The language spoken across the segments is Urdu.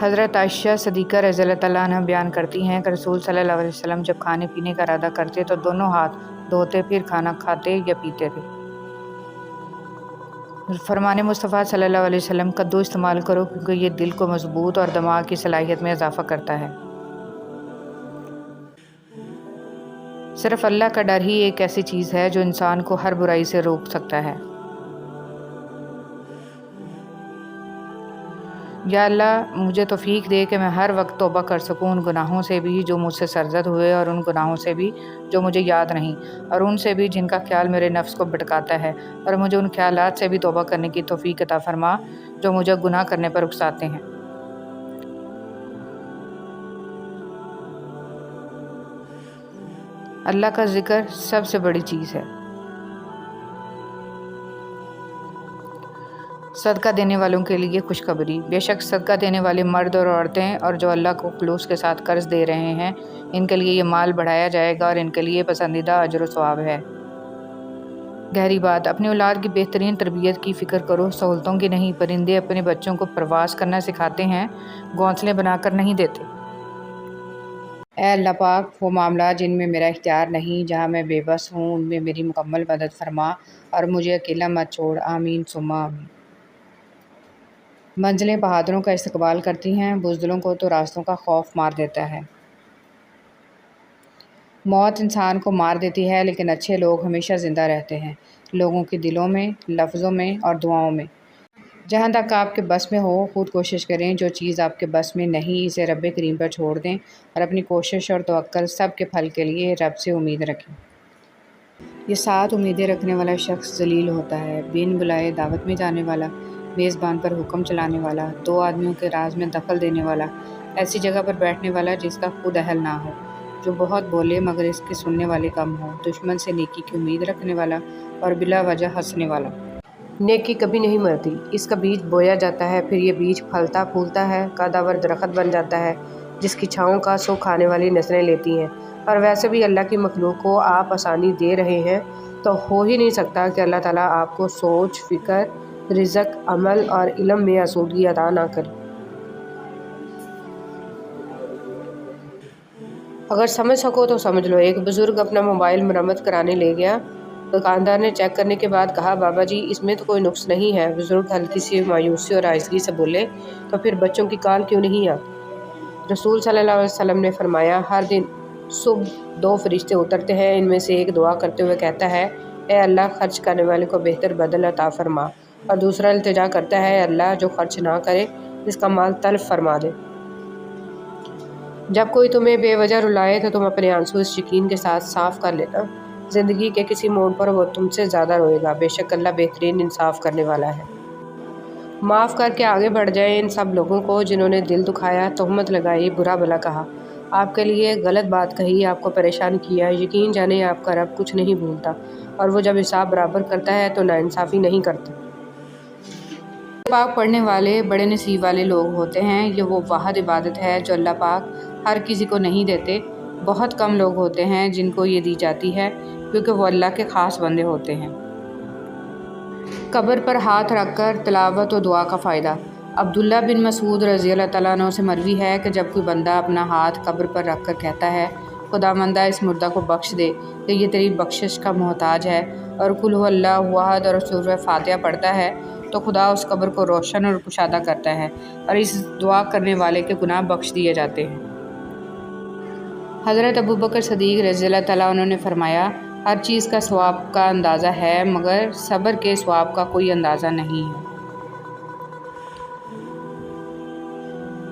حضرت عائشہ صدیقہ رضی اللہ تعالیٰ عنہ بیان کرتی ہیں کہ رسول صلی اللہ علیہ وسلم جب کھانے پینے کا ارادہ کرتے تو دونوں ہاتھ دھوتے پھر کھانا کھاتے یا پیتے تھے۔ فرمان مصطفیٰ صلی اللہ علیہ وسلم کدو استعمال کرو کیونکہ یہ دل کو مضبوط اور دماغ کی صلاحیت میں اضافہ کرتا ہے۔ صرف اللہ کا ڈر ہی ایک ایسی چیز ہے جو انسان کو ہر برائی سے روک سکتا ہے۔ یا اللہ مجھے توفیق دے کہ میں ہر وقت توبہ کر سکوں ان گناہوں سے بھی جو مجھ سے سرزد ہوئے اور ان گناہوں سے بھی جو مجھے یاد نہیں، اور ان سے بھی جن کا خیال میرے نفس کو بھٹکاتا ہے، اور مجھے ان خیالات سے بھی توبہ کرنے کی توفیق عطا فرما جو مجھے گناہ کرنے پر اکساتے ہیں۔ اللہ کا ذکر سب سے بڑی چیز ہے۔ صدقہ دینے والوں کے لیے خوشخبری، بے شک صدقہ دینے والے مرد اور عورتیں اور جو اللہ کو خلوص کے ساتھ قرض دے رہے ہیں ان کے لیے یہ مال بڑھایا جائے گا اور ان کے لیے پسندیدہ اجر و ثواب ہے۔ گہری بات، اپنی اولاد کی بہترین تربیت کی فکر کرو، سہولتوں کی نہیں۔ پرندے اپنے بچوں کو پرواز کرنا سکھاتے ہیں، گھونسلے بنا کر نہیں دیتے۔ اے اللہ پاک، وہ معاملات جن میں میرا اختیار نہیں، جہاں میں بے بس ہوں، ان میں میری مکمل مدد فرما اور مجھے اکیلا مت چھوڑ، آمین ثم آمین۔ منزلیں بہادروں کا استقبال کرتی ہیں، بزدلوں کو تو راستوں کا خوف مار دیتا ہے۔ موت انسان کو مار دیتی ہے لیکن اچھے لوگ ہمیشہ زندہ رہتے ہیں، لوگوں کے دلوں میں، لفظوں میں اور دعاؤں میں۔ جہاں تک آپ کے بس میں ہو خود کوشش کریں، جو چیز آپ کے بس میں نہیں اسے رب کریم پر چھوڑ دیں اور اپنی کوشش اور توکل سب کے پھل کے لیے رب سے امید رکھیں۔ یہ 7 امیدیں رکھنے والا شخص ذلیل ہوتا ہے، بن بلائے دعوت میں جانے والا، میزبان پر حکم چلانے والا، 2 آدمیوں کے راز میں دخل دینے والا، ایسی جگہ پر بیٹھنے والا جس کا خود اہل نہ ہو، جو بہت بولے مگر اس کے سننے والے کم ہوں، دشمن سے نیکی کی امید رکھنے والا اور بلا وجہ ہنسنے والا۔ نیکی کبھی نہیں مرتی، اس کا بیج بویا جاتا ہے، پھر یہ بیج پھلتا پھولتا ہے، قدآور درخت بن جاتا ہے جس کی چھاؤں کا سکھ کھانے والی نسلیں لیتی ہیں۔ اور ویسے بھی اللہ کی مخلوق کو آپ آسانی دے رہے ہیں تو ہو ہی نہیں سکتا کہ اللہ تعالیٰ آپ کو سوچ، فکر، رزق، عمل اور علم میں آسودگی عطا نہ کرے۔ اگر سمجھ سکو تو سمجھ لو۔ ایک بزرگ اپنا موبائل مرمت کرانے لے گیا، دکاندار نے چیک کرنے کے بعد کہا، بابا جی اس میں تو کوئی نقص نہیں ہے۔ بزرگ ہلکی سی مایوسی اور آہستگی سے بولے، تو پھر بچوں کی کال کیوں نہیں آتی؟ رسول صلی اللہ علیہ وسلم نے فرمایا، ہر دن صبح 2 فرشتے اترتے ہیں، ان میں سے ایک دعا کرتے ہوئے کہتا ہے، اے اللہ خرچ کرنے والے کو بہتر بدل عطا فرما، اور دوسرا التجا کرتا ہے، اللہ جو خرچ نہ کرے اس کا مال تلف فرما دے۔ جب کوئی تمہیں بے وجہ رلائے تو تم اپنے آنسو اس یقین کے ساتھ صاف کر لینا، زندگی کے کسی موڑ پر وہ تم سے زیادہ روئے گا، بے شک اللہ بہترین انصاف کرنے والا ہے۔ معاف کر کے آگے بڑھ جائیں ان سب لوگوں کو جنہوں نے دل دکھایا، تہمت لگائی، برا بھلا کہا، آپ کے لیے غلط بات کہی، آپ کو پریشان کیا۔ یقین جانیں آپ کا رب کچھ نہیں بھولتا، اور وہ جب حساب برابر کرتا ہے تو ناانصافی نہیں کرتا۔ پاک پڑھنے والے بڑے نصیب والے لوگ ہوتے ہیں، یہ وہ واحد عبادت ہے جو اللہ پاک ہر کسی کو نہیں دیتے۔ بہت کم لوگ ہوتے ہیں جن کو یہ دی جاتی ہے کیونکہ وہ اللہ کے خاص بندے ہوتے ہیں۔ قبر پر ہاتھ رکھ کر تلاوت و دعا کا فائدہ۔ عبداللہ بن مسعود رضی اللہ تعالیٰ عنہ سے مروی ہے کہ جب کوئی بندہ اپنا ہاتھ قبر پر رکھ کر کہتا ہے، خداوندہ اس مردہ کو بخش دے کہ یہ تیری بخشش کا محتاج ہے، اور قل هو اللہ احد اور سورہ فاتحہ پڑھتا ہے، تو خدا اس قبر کو روشن اور کشادہ کرتا ہے اور اس دعا کرنے والے کے گناہ بخش دیے جاتے ہیں۔ حضرت ابوبکر صدیق رضی اللہ تعالیٰ عنہ نے فرمایا، ہر چیز کا ثواب کا اندازہ ہے مگر صبر کے ثواب کا کوئی اندازہ نہیں ہے۔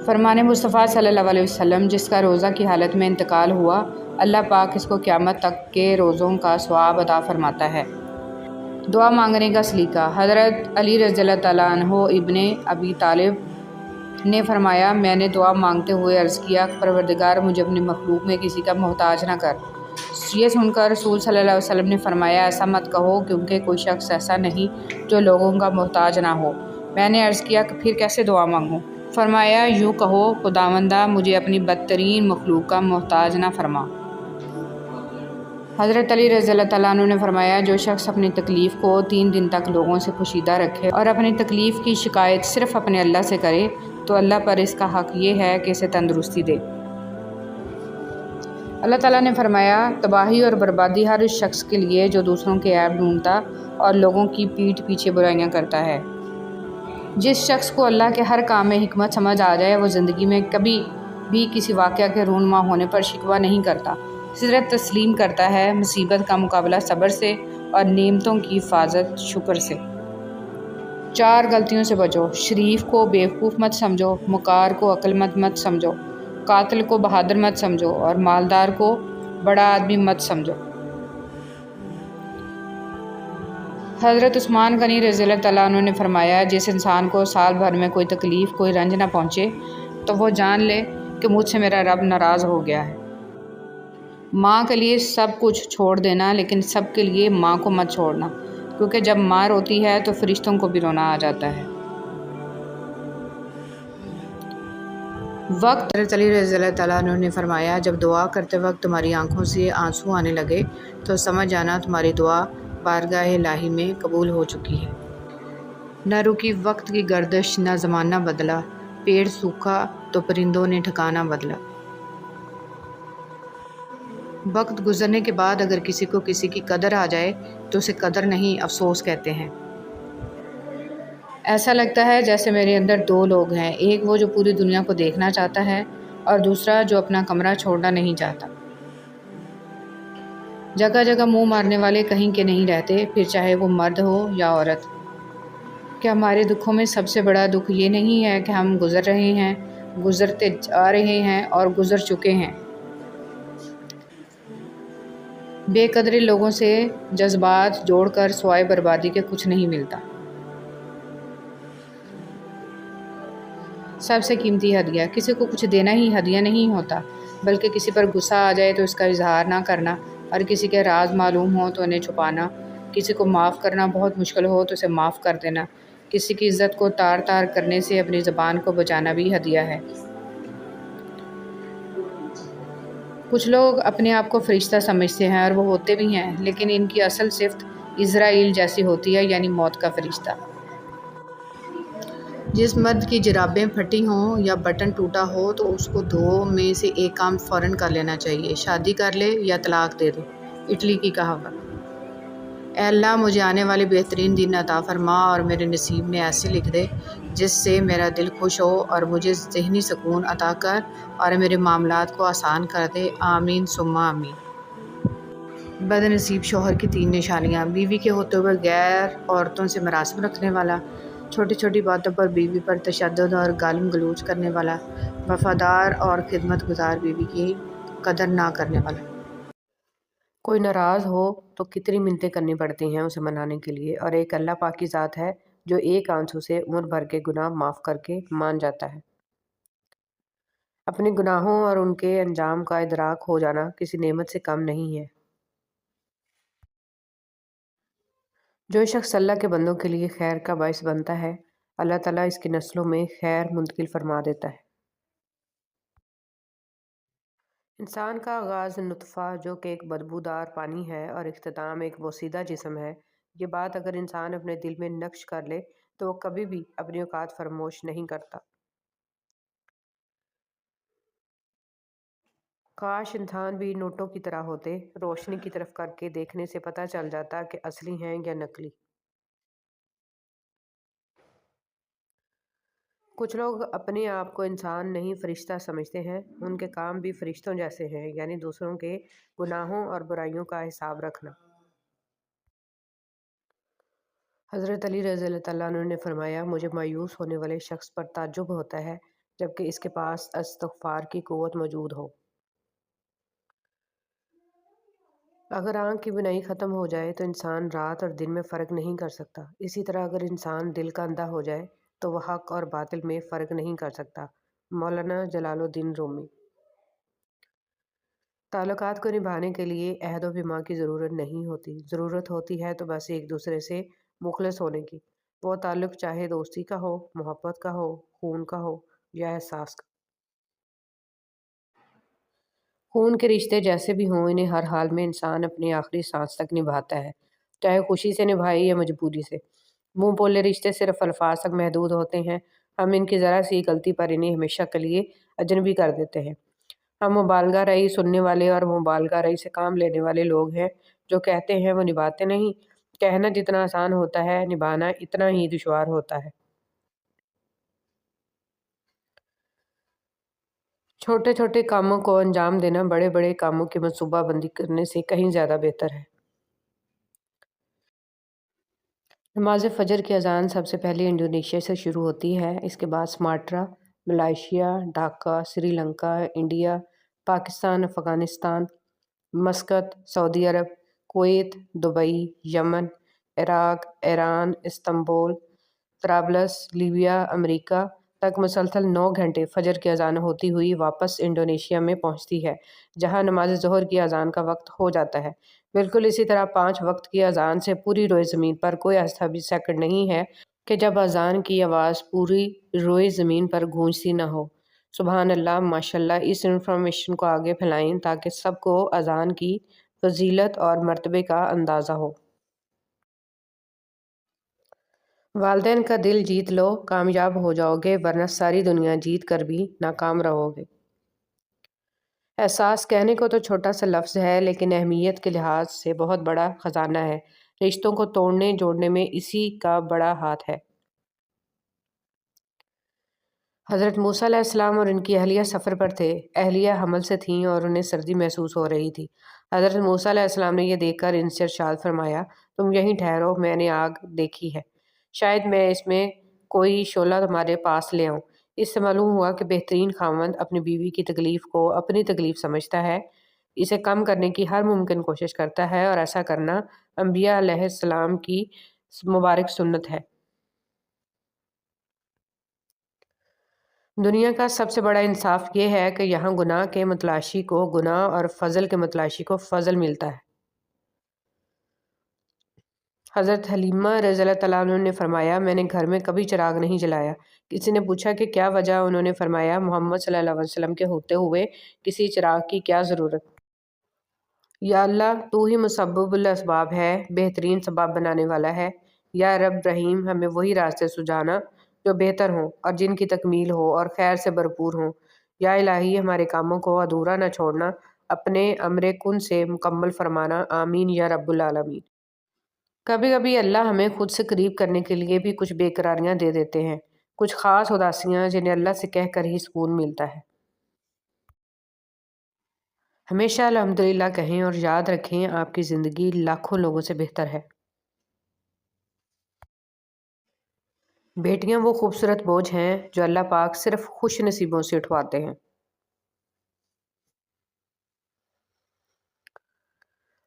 فرمان مصطفیٰ صلی اللہ علیہ وسلم، جس کا روزہ کی حالت میں انتقال ہوا، اللہ پاک اس کو قیامت تک کے روزوں کا ثواب عطا فرماتا ہے۔ دعا مانگنے کا سلیقہ۔ حضرت علی رضی اللہ تعالیٰ عنہ ابن ابی طالب نے فرمایا، میں نے دعا مانگتے ہوئے عرض کیا، پروردگار مجھے اپنے مخلوق میں کسی کا محتاج نہ کر۔ یہ سن کر رسول صلی اللہ علیہ وسلم نے فرمایا، ایسا مت کہو کیونکہ کوئی شخص ایسا نہیں جو لوگوں کا محتاج نہ ہو۔ میں نے عرض کیا کہ پھر کیسے دعا مانگوں؟ فرمایا، یوں کہو، خداوندہ مجھے اپنی بدترین مخلوق کا محتاج نہ فرما۔ حضرت علی رضی اللہ تعالیٰ عنہ نے فرمایا، جو شخص اپنی تکلیف کو 3 دن تک لوگوں سے پوشیدہ رکھے اور اپنی تکلیف کی شکایت صرف اپنے اللہ سے کرے، تو اللہ پر اس کا حق یہ ہے کہ اسے تندرستی دے۔ اللہ تعالیٰ نے فرمایا، تباہی اور بربادی ہر اس شخص کے لیے جو دوسروں کے عیب ڈھونڈتا اور لوگوں کی پیٹھ پیچھے برائیاں کرتا ہے۔ جس شخص کو اللہ کے ہر کام میں حکمت سمجھ آ جائے وہ زندگی میں کبھی بھی کسی واقعہ کے رونما ہونے پر شکوہ نہیں کرتا، صرف تسلیم کرتا ہے، مصیبت کا مقابلہ صبر سے اور نعمتوں کی حفاظت شکر سے۔ 4 غلطیوں سے بچو۔ شریف کو بیوقوف مت سمجھو، مکار کو عقل مند مت سمجھو، قاتل کو بہادر مت سمجھو اور مالدار کو بڑا آدمی مت سمجھو۔ حضرت عثمان غنی رضی اللہ تعالیٰ عنہ نے فرمایا، جس انسان کو سال بھر میں کوئی تکلیف کوئی رنج نہ پہنچے تو وہ جان لے کہ مجھ سے میرا رب ناراض ہو گیا ہے۔ ماں کے لیے سب کچھ چھوڑ دینا، لیکن سب کے لیے ماں کو مت چھوڑنا، کیونکہ جب ماں روتی ہے تو فرشتوں کو بھی رونا آ جاتا ہے۔ وقت حضرت علی رضی اللہ تعالیٰ عنہ نے فرمایا، جب دعا کرتے وقت تمہاری آنکھوں سے آنسو آنے لگے تو سمجھ جانا تمہاری دعا بارگاہ الہی میں قبول ہو چکی ہے۔ نہ رکی وقت کی گردش، نہ زمانہ بدلا، پیڑ سوکھا تو پرندوں نے ٹھکانہ بدلا۔ وقت گزرنے کے بعد اگر کسی کو کسی کی قدر آ جائے تو اسے قدر نہیں افسوس کہتے ہیں۔ ایسا لگتا ہے جیسے میرے اندر 2 لوگ ہیں، ایک وہ جو پوری دنیا کو دیکھنا چاہتا ہے اور دوسرا جو اپنا کمرہ چھوڑنا نہیں چاہتا۔ جگہ جگہ منہ مارنے والے کہیں کے نہیں رہتے، پھر چاہے وہ مرد ہو یا عورت۔ کیا ہمارے دکھوں میں سب سے بڑا دکھ یہ نہیں ہے کہ ہم گزر رہے ہیں، گزرتے جا رہے ہیں اور گزر چکے ہیں؟ بے قدرے لوگوں سے جذبات جوڑ کر سوائے بربادی کے کچھ نہیں ملتا۔ سب سے قیمتی ہدیہ، کسی کو کچھ دینا ہی ہدیہ نہیں ہوتا، بلکہ کسی پر غصہ آ جائے تو اس کا اظہار نہ کرنا، اور کسی کے راز معلوم ہو تو انہیں چھپانا، کسی کو معاف کرنا بہت مشکل ہو تو اسے معاف کر دینا، کسی کی عزت کو تار تار کرنے سے اپنی زبان کو بچانا بھی ہدیہ ہے۔ کچھ لوگ اپنے آپ کو فرشتہ سمجھتے ہیں اور وہ ہوتے بھی ہیں، لیکن ان کی اصل صفت اسرائیل جیسی ہوتی ہے، یعنی موت کا فرشتہ۔ جس مرد کی جرابیں پھٹی ہوں یا بٹن ٹوٹا ہو تو اس کو 2 میں سے ایک کام فوراً کر لینا چاہیے، شادی کر لے یا طلاق دے دے۔ اٹلی کی کہاوت۔ اے اللہ، مجھے آنے والے بہترین دن عطا فرما اور میرے نصیب میں ایسے لکھ دے جس سے میرا دل خوش ہو، اور مجھے ذہنی سکون عطا کر اور میرے معاملات کو آسان کر دے، آمین ثم آمین۔ بد نصیب شوہر کی 3 نشانیاں: بیوی کے ہوتے ہوئے غیر عورتوں سے مراسم رکھنے والا، چھوٹی چھوٹی باتوں پر بیوی پر تشدد اور گالم گلوچ کرنے والا، وفادار اور خدمت گزار بیوی کی قدر نہ کرنے والا۔ کوئی ناراض ہو تو کتنی منتیں کرنی پڑتی ہیں اسے منانے کے لیے، اور ایک اللہ پاک کی ذات ہے جو ایک آنسو سے عمر بھر کے گناہ معاف کر کے مان جاتا ہے۔ اپنے گناہوں اور ان کے انجام کا ادراک ہو جانا کسی نعمت سے کم نہیں ہے۔ جو شخص اللہ کے بندوں کے لیے خیر کا باعث بنتا ہے، اللہ تعالیٰ اس کی نسلوں میں خیر منتقل فرما دیتا ہے۔ انسان کا آغاز نطفہ جو کہ ایک بدبودار پانی ہے اور اختتام ایک بوسیدہ جسم ہے، یہ بات اگر انسان اپنے دل میں نقش کر لے تو وہ کبھی بھی اپنی اوقات فراموش نہیں کرتا۔ کاش انسان بھی نوٹوں کی طرح ہوتے، روشنی کی طرف کر کے دیکھنے سے پتہ چل جاتا کہ اصلی ہیں یا نقلی۔ کچھ لوگ اپنے آپ کو انسان نہیں فرشتہ سمجھتے ہیں، ان کے کام بھی فرشتوں جیسے ہیں، یعنی دوسروں کے گناہوں اور برائیوں کا حساب رکھنا۔ حضرت علی رضی اللہ تعالیٰ عنہ نے فرمایا، مجھے مایوس ہونے والے شخص پر تعجب ہوتا ہے جبکہ اس کے پاس استغفار کی قوت موجود ہو۔ اگر آنکھ کی بینائی ختم ہو جائے تو انسان رات اور دن میں فرق نہیں کر سکتا، اسی طرح اگر انسان دل کا اندھا ہو جائے تو وہ حق اور باطل میں فرق نہیں کر سکتا۔ مولانا جلال الدین رومی۔ تعلقات کو نبھانے کے لیے عہد و پیمان کی ضرورت نہیں ہوتی، ضرورت ہوتی ہے تو بس ایک دوسرے سے مخلص ہونے کی، وہ تعلق چاہے دوستی کا ہو، محبت کا ہو، خون کا ہو یا احساس کا۔ خون کے رشتے جیسے بھی ہوں، انہیں ہر حال میں انسان اپنی آخری سانس تک نبھاتا ہے، چاہے خوشی سے نبھائے یا مجبوری سے۔ منہ بولے رشتے صرف الفاظ تک محدود ہوتے ہیں ہم ان کی ذرا سی غلطی پر انہیں ہمیشہ کے لیے اجنبی کر دیتے ہیں۔ ہم مبالغہ رئی سننے والے اور مبالغہ رئی سے کام لینے والے لوگ ہیں، جو کہتے ہیں وہ نبھاتے نہیں۔ کہنا جتنا آسان ہوتا ہے، نبھانا اتنا ہی دشوار ہوتا ہے۔ چھوٹے چھوٹے کاموں کو انجام دینا بڑے بڑے کاموں کی منصوبہ بندی کرنے سے کہیں زیادہ بہتر ہے۔ نماز فجر کی اذان سب سے پہلے انڈونیشیا سے شروع ہوتی ہے، اس کے بعد Sumatra, Malaysia, Dhaka, Sri Lanka, India, Pakistan, Afghanistan, Muscat, سعودی عرب، کویت، دبئی، یمن، عراق، ایران، استنبول، طرابلس، لیبیا، امریکہ تک مسلسل 9 گھنٹے فجر کی اذان ہوتی ہوئی واپس انڈونیشیا میں پہنچتی ہے، جہاں نماز ظہر کی اذان کا وقت ہو جاتا ہے۔ بالکل اسی طرح 5 وقت کی اذان سے پوری روئے زمین پر کوئی ایسا بھی سیکنڈ نہیں ہے کہ جب اذان کی آواز پوری روئے زمین پر گونجتی نہ ہو۔ سبحان اللہ، ماشاءاللہ، اس انفارمیشن کو آگے پھیلائیں تاکہ سب کو اذان کی فضیلت اور مرتبے کا اندازہ ہو۔ والدین کا دل جیت لو، کامیاب ہو جاؤ گے، ورنہ ساری دنیا جیت کر بھی ناکام رہو گے۔ احساس کہنے کو تو چھوٹا سا لفظ ہے، لیکن اہمیت کے لحاظ سے بہت بڑا خزانہ ہے۔ رشتوں کو توڑنے جوڑنے میں اسی کا بڑا ہاتھ ہے۔ حضرت موسیٰ علیہ السلام اور ان کی اہلیہ سفر پر تھے۔ اہلیہ حمل سے تھیں اور انہیں سردی محسوس ہو رہی تھی۔ حضرت موسیٰ علیہ السلام نے یہ دیکھ کر ان سے ارشاد فرمایا، تم یہیں ٹھہرو، میں نے آگ دیکھی ہے، شاید میں اس میں کوئی شعلہ تمہارے پاس لے آؤں۔ اس سے معلوم ہوا کہ بہترین خاوند اپنی بیوی کی تکلیف کو اپنی تکلیف سمجھتا ہے، اسے کم کرنے کی ہر ممکن کوشش کرتا ہے، اور ایسا کرنا انبیاء علیہ السلام کی مبارک سنت ہے۔ دنیا کا سب سے بڑا انصاف یہ ہے کہ یہاں گناہ کے متلاشی کو گناہ اور فضل کے متلاشی کو فضل ملتا ہے۔ حضرت حلیمہ رضی اللہ تعالیٰ عنہ نے فرمایا، میں نے گھر میں کبھی چراغ نہیں جلایا۔ کسی نے پوچھا کہ کیا وجہ؟ انہوں نے فرمایا، محمد صلی اللہ علیہ وسلم کے ہوتے ہوئے کسی چراغ کی کیا ضرورت؟ یا اللہ، تو ہی مسبب الاسباب ہے، بہترین سبب بنانے والا ہے۔ یا رب رحیم، ہمیں وہی راستے سجانا جو بہتر ہوں اور جن کی تکمیل ہو اور خیر سے بھرپور ہوں۔ یا الہی، ہمارے کاموں کو ادھورا نہ چھوڑنا، اپنے امر کن سے مکمل فرمانا، آمین یا رب العالمین۔ کبھی کبھی اللہ ہمیں خود سے قریب کرنے کے لیے بھی کچھ بے قراریاں دے دیتے ہیں، کچھ خاص اداسیاں جنہیں اللہ سے کہہ کر ہی سکون ملتا ہے۔ ہمیشہ الحمدللہ کہیں اور یاد رکھیں، آپ کی زندگی لاکھوں لوگوں سے بہتر ہے۔ بیٹیاں وہ خوبصورت بوجھ ہیں جو اللہ پاک صرف خوش نصیبوں سے اٹھواتے ہیں۔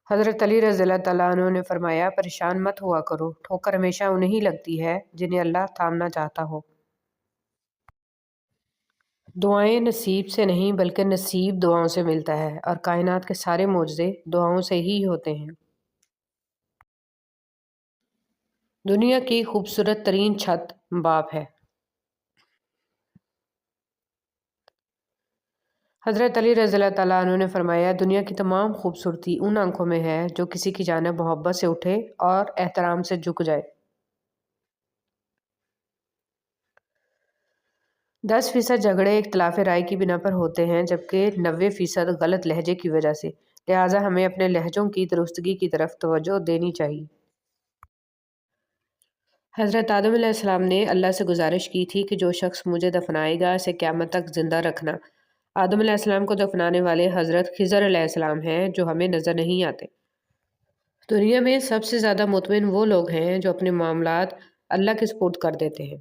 حضرت علی رضی اللہ تعالیٰ عنہ نے فرمایا، پریشان مت ہوا کرو، ٹھوکر ہمیشہ انہیں لگتی ہے جنہیں اللہ تھامنا چاہتا ہو۔ دعائیں نصیب سے نہیں بلکہ نصیب دعاؤں سے ملتا ہے، اور کائنات کے سارے معجزے دعاؤں سے ہی ہوتے ہیں۔ دنیا کی خوبصورت ترین چھت باپ ہے۔ حضرت علی رضی اللہ تعالیٰ عنہ نے فرمایا، دنیا کی تمام خوبصورتی ان آنکھوں میں ہے جو کسی کی جانب محبت سے اٹھے اور احترام سے جھک جائے۔ 10% جھگڑے اختلاف رائے کی بنا پر ہوتے ہیں، جبکہ 90% غلط لہجے کی وجہ سے، لہٰذا ہمیں اپنے لہجوں کی درستگی کی طرف توجہ دینی چاہیے۔ حضرت آدم علیہ السلام نے اللہ سے گزارش کی تھی کہ جو شخص مجھے دفنائے گا اسے قیامت تک زندہ رکھنا۔ آدم علیہ السلام کو دفنانے والے حضرت خضر علیہ السلام ہیں جو ہمیں نظر نہیں آتے۔ دنیا میں سب سے زیادہ مطمئن وہ لوگ ہیں جو اپنے معاملات اللہ کے سپرد کر دیتے ہیں۔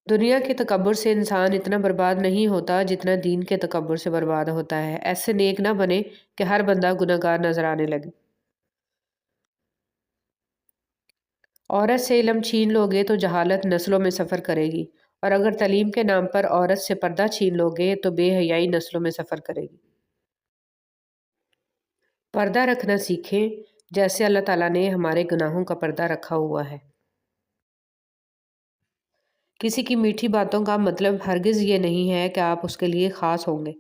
دنیا کے تکبر سے انسان اتنا برباد نہیں ہوتا جتنا دین کے تکبر سے برباد ہوتا ہے۔ ایسے نیک نہ بنے کہ ہر بندہ گناہگار نظر آنے لگے۔ عورت سے علم چھین لوگے تو جہالت نسلوں میں سفر کرے گی، اور اگر تعلیم کے نام پر عورت سے پردہ چھین لوگے تو بے حیائی نسلوں میں سفر کرے گی۔ پردہ رکھنا سیکھیں جیسے اللہ تعالیٰ نے ہمارے گناہوں کا پردہ رکھا ہوا ہے۔ کسی کی میٹھی باتوں کا مطلب ہرگز یہ نہیں ہے کہ آپ اس کے لیے خاص ہوں گے۔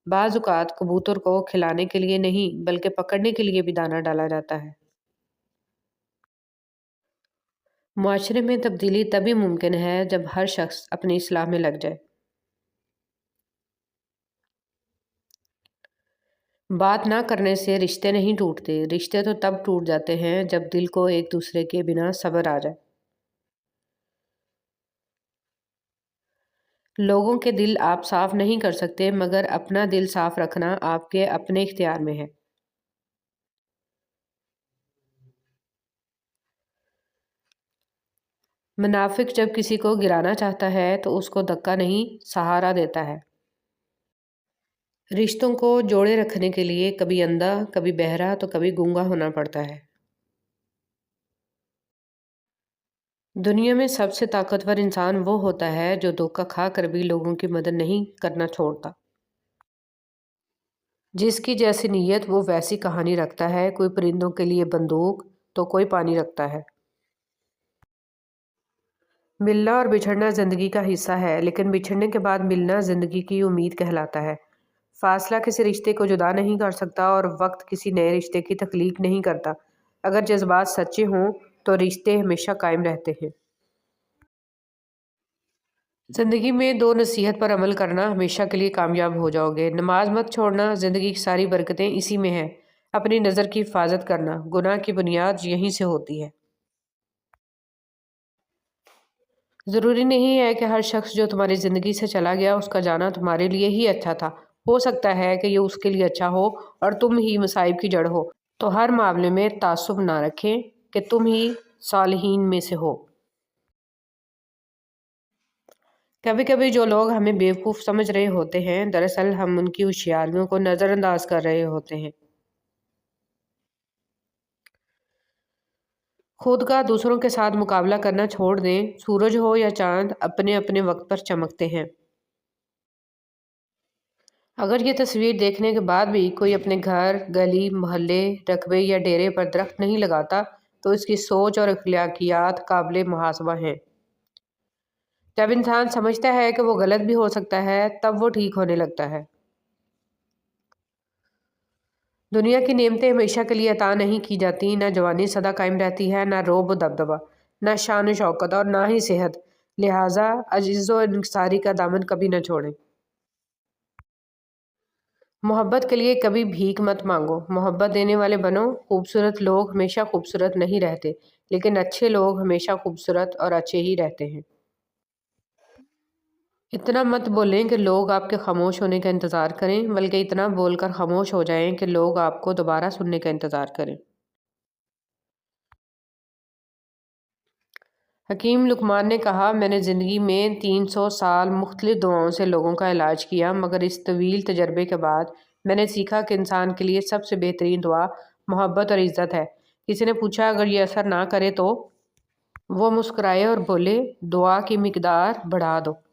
بعض اوقات کبوتر کو کھلانے کے لیے نہیں بلکہ پکڑنے کے لیے بھی دانہ ڈالا جاتا ہے۔ معاشرے میں تبدیلی تبھی ممکن ہے جب ہر شخص اپنی اصلاح میں لگ جائے۔ بات نہ کرنے سے رشتے نہیں ٹوٹتے، رشتے تو تب ٹوٹ جاتے ہیں جب دل کو ایک دوسرے کے بنا صبر آ جائے۔ لوگوں کے دل آپ صاف نہیں کر سکتے، مگر اپنا دل صاف رکھنا آپ کے اپنے اختیار میں ہے۔ منافق جب کسی کو گرانا چاہتا ہے تو اس کو دھکا نہیں، سہارا دیتا ہے۔ رشتوں کو جوڑے رکھنے کے لیے کبھی اندھا، کبھی بہرا تو کبھی گونگا ہونا پڑتا ہے۔ دنیا میں سب سے طاقتور انسان وہ ہوتا ہے جو دھوکا کھا کر بھی لوگوں کی مدد نہیں کرنا چھوڑتا۔ جس کی جیسی نیت وہ ویسی کہانی رکھتا ہے، کوئی پرندوں کے لیے بندوق تو کوئی پانی رکھتا ہے۔ ملنا اور بچھڑنا زندگی کا حصہ ہے، لیکن بچھڑنے کے بعد ملنا زندگی کی امید کہلاتا ہے۔ فاصلہ کسی رشتے کو جدا نہیں کر سکتا اور وقت کسی نئے رشتے کی تخلیق نہیں کرتا۔ اگر جذبات سچے ہوں تو رشتے ہمیشہ قائم رہتے ہیں۔ زندگی میں دو نصیحت پر عمل کرنا، ہمیشہ کے لیے کامیاب ہو جاؤ گے۔ نماز مت چھوڑنا، زندگی کی ساری برکتیں اسی میں ہیں۔ اپنی نظر کی حفاظت کرنا، گناہ کی بنیاد یہیں سے ہوتی ہے۔ ضروری نہیں ہے کہ ہر شخص جو تمہاری زندگی سے چلا گیا اس کا جانا تمہارے لیے ہی اچھا تھا۔ ہو سکتا ہے کہ یہ اس کے لیے اچھا ہو اور تم ہی مصائب کی جڑ ہو۔ تو ہر معاملے میں تعصب نہ رکھیں کہ تم ہی صالحین میں سے ہو۔ کبھی کبھی جو لوگ ہمیں بیوقوف سمجھ رہے ہوتے ہیں، دراصل ہم ان کی ہوشیاریوں کو نظر انداز کر رہے ہوتے ہیں۔ خود کا دوسروں کے ساتھ مقابلہ کرنا چھوڑ دیں۔ سورج ہو یا چاند، اپنے اپنے وقت پر چمکتے ہیں۔ اگر یہ تصویر دیکھنے کے بعد بھی کوئی اپنے گھر، گلی، محلے، رقبے یا ڈیرے پر درخت نہیں لگاتا تو اس کی سوچ اور اخلاقیات قابل محاسبہ ہیں۔ جب انسان سمجھتا ہے کہ وہ غلط بھی ہو سکتا ہے، تب وہ ٹھیک ہونے لگتا ہے۔ دنیا کی نعمتیں ہمیشہ کے لیے عطا نہیں کی جاتی، نہ جوانی سدا قائم رہتی ہے، نہ روب و دبدبہ، نہ شان و شوکت اور نہ ہی صحت، لہٰذا عجز و انکساری کا دامن کبھی نہ چھوڑیں۔ محبت کے لیے کبھی بھیک مت مانگو، محبت دینے والے بنو۔ خوبصورت لوگ ہمیشہ خوبصورت نہیں رہتے، لیکن اچھے لوگ ہمیشہ خوبصورت اور اچھے ہی رہتے ہیں۔ اتنا مت بولیں کہ لوگ آپ کے خاموش ہونے کا انتظار کریں، بلکہ اتنا بول کر خاموش ہو جائیں کہ لوگ آپ کو دوبارہ سننے کا انتظار کریں۔ حکیم لقمان نے کہا، میں نے زندگی میں 300 سال مختلف دعاؤں سے لوگوں کا علاج کیا، مگر اس طویل تجربے کے بعد میں نے سیکھا کہ انسان کے لیے سب سے بہترین دعا محبت اور عزت ہے۔ کسی نے پوچھا، اگر یہ اثر نہ کرے تو؟ وہ مسکرائے اور بولے، دعا کی مقدار بڑھا دو۔